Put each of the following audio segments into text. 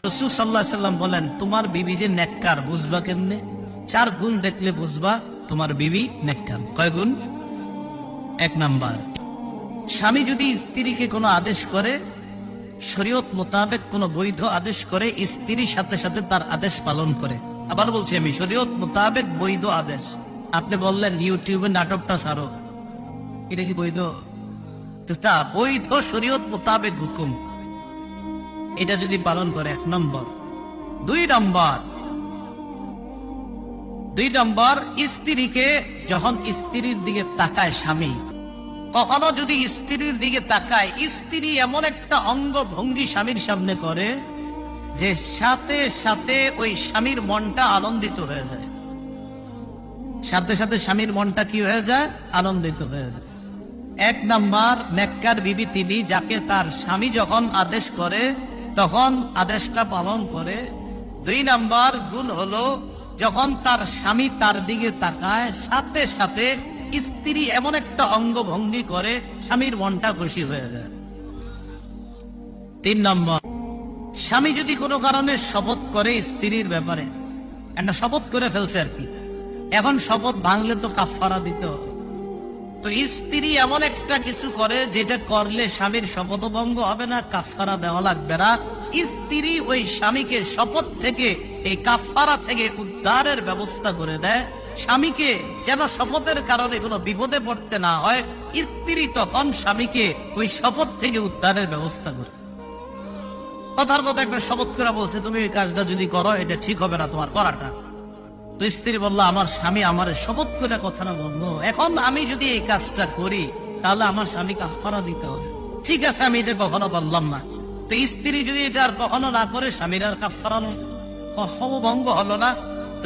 রাসূল সাল্লাল্লাহু আলাইহি সাল্লাম বলেন, তোমার বিবি যে নেককার বুঝবা কেমনে? 4 গুণ দেখলে বুঝবা তোমার বিবি নেককার। কয় গুণ? 1 নাম্বার, স্বামী যদি স্ত্রীকে কোনো আদেশ করে, শরীয়ত মোতাবেক কোনো বৈধ আদেশ করে, স্ত্রীর সাথে সাথে তার আদেশ পালন করে। আবার বলছি আমি, শরীয়ত মোতাবেক বৈধ আদেশ। আপনি বললেন ইউটিউবে নাটকটা ছাড়ো, এটা কি বৈধ? তা বৈধ শরীয়ত মোতাবেক হুকুম, এটা যদি পালন করে 1 নম্বর। 2 নম্বর, স্ত্রীকে যখন স্ত্রীর দিকে তাকায় স্বামী, কখনো যদি স্ত্রীর দিকে তাকায়, স্ত্রী এমন একটা অঙ্গ ভঙ্গি স্বামীর সামনে করে যে সাথে সাথে ওই স্বামীর মনটা আনন্দিত হয়ে যায়। সাথে সাথে স্বামীর মনটা কি হয়ে যায়? আনন্দিত হয়ে যায়। 1 নাম্বার, নেককার বিবি তিনি যাকে তার স্বামী যখন আদেশ করে তখন আদেশটা পালন করে। 2 নাম্বার গুণ হলো, যখন তার স্বামী তার দিকে তাকায় সাথে সাথে স্ত্রী এমন একটা অঙ্গভঙ্গি করে স্বামীর মনটা খুশি হয়ে যায়। 3 নম্বর, স্বামী যদি কোনো কারণে শপথ করে স্ত্রীর ব্যাপারে, একটা শপথ করে ফেলছে আর কি, এখন শপথ ভাঙলে তো কাফারা দিতে হবে। তো স্ত্রী এমন একটা কিছু করে যেটা করলে স্বামীর শপথ ভঙ্গ হবে না, কাফারা দেওয়া লাগবে না। স্ত্রী ওই স্বামীকে শপথ থেকে, এই কাফারা থেকে উদ্ধারের ব্যবস্থা করে দেয়, স্বামীকে যেন শপথের কারণে কোনো বিপদে পড়তে না হয়। স্ত্রী তখন স্বামীকে ওই শপথ থেকে উদ্ধারের ব্যবস্থা করে। কথার কথা একটা শপথ করে বলছে, তুমি এই কাজটা যদি করো এটা ঠিক হবে না তোমার করাটা। তো স্ত্রী বললো, আমার স্বামী আমার শপথ করে কথাটা বললো, এখন আমি যদি এই কাজটা করি তাহলে আমার স্বামী কাফারা দিতে হবে। ঠিক আছে, আমি এটা কখনো করলাম না। তো স্ত্রী যদি এটা আর কখনো না করে, স্বামীর আর কাফারা ভঙ্গ হলো না।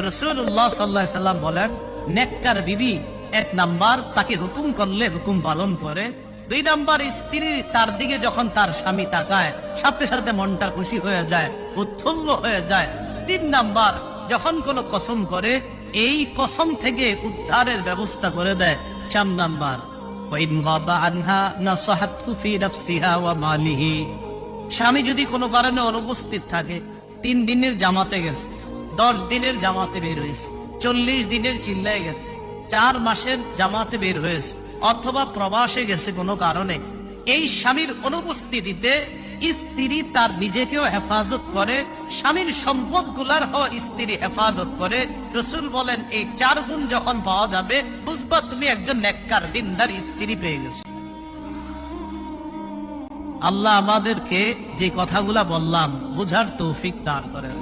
রাসূলুল্লাহ সাল্লাল্লাহু আলাইহি সাল্লাম বলেন, নেককার বিবি 1 নাম্বার তাকে হুকুম করলে হুকুম পালন করে। 2 নাম্বার, স্ত্রী তার দিকে যখন তার স্বামী তাকায় সাথে সাথে মনটা খুশি হয়ে যায়, উৎফুল্ল হয়ে যায়। 3 নাম্বার, যখন কোন কসম করে এই কসম থেকে উদ্ধারের ব্যবস্থা করে দেয়। 4 নাম্বার, স্বামী যদি কোনো কারণে অনুপস্থিত থাকে, 3 দিনের জামাতে গেছে, 10 দিনের জামাতে বের হয়েছে, 40 দিনের চিল্লায় গেছে, 4 মাসের জামাতে বের হয়েছে, অথবা প্রবাসে গেছে কোনো কারণে, এই স্বামীর অনুপস্থিতিতে স্ত্রী তার নিজেকেও হেফাজত করে, স্বামীর সম্পদ গুলার স্ত্রী হেফাজত করে। রাসূল বলেন, এই 4 গুণ যখন পাওয়া যাবে বুঝবা তুমি একজন নেককার দিনদার স্ত্রী পেয়ে গেছো। আল্লাহ আমাদেরকে যে কথাগুলা বললাম বুঝার তৌফিক দান করেন।